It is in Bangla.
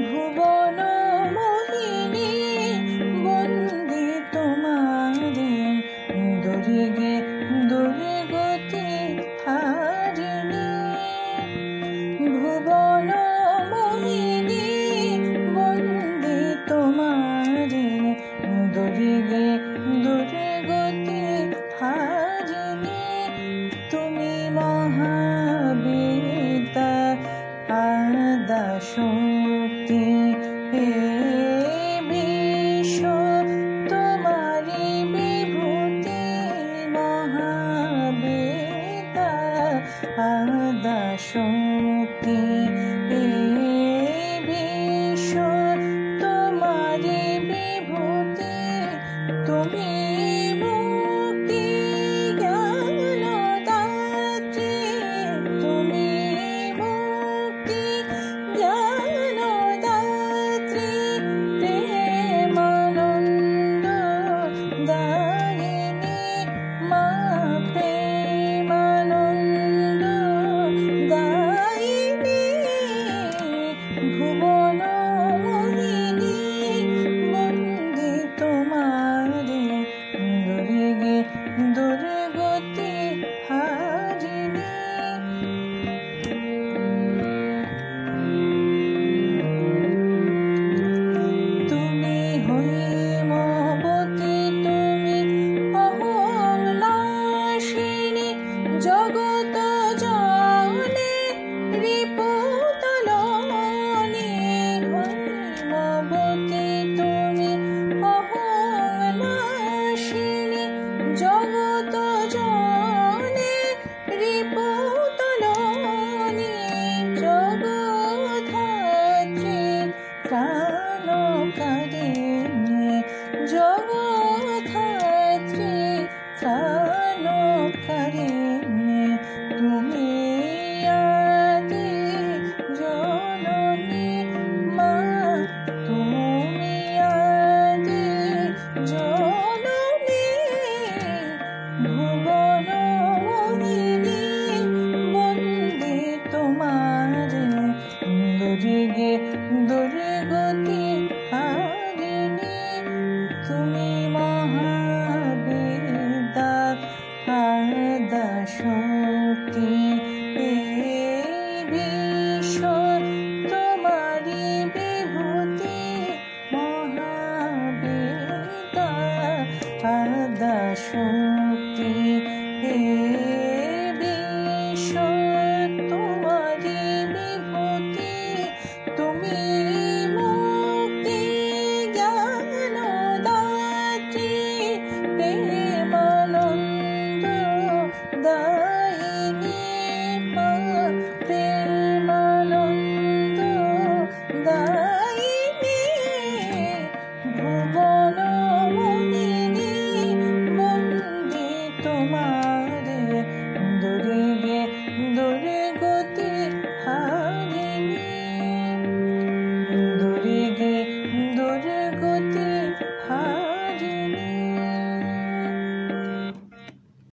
ভুবন মোহিনী বন্দি তোমারে দুর্গে দুর্গতি হারিণী। ভুবন মোহিনী বন্দি তোমারে দুর্গে দুর্গতি হারিণী। তুমি মহাবিদ্যা আদ্যাশক্তি হে বিশ্ব তোমারি বিভূতি। মহাবিদ্যা আদ্যাশক্তি হে বিশ্ব তোমারি বিভূতি। তুমি মুক্তি জ্ঞানদাত্রী, তুমি মুক্তি জ্ঞানদাত্রী, প্রেমানন্দ দায়িনী মা। প্রেমানন্দ দায়িনী। ভুবন মোহিনী বন্দি তোমারে দুর্গে দুর্গতি হারিণী। তুমি হৈমবতী, তুমি অহং নাশিনী, জগত জনে রিপুতলনি। হৈমবতী তুমি অহং নাশিনী, জগত জনে রিপুতলনি। জগদ্ধাত্রী ত্রাণকারিণী, জগদ্ধাত্রী ত্রাণকারিণী। তুমি আদি জননী মা, তুমি আদি জননী। ভুবন মোহিনী বন্দি তোমারে দুর্গে দুর্গে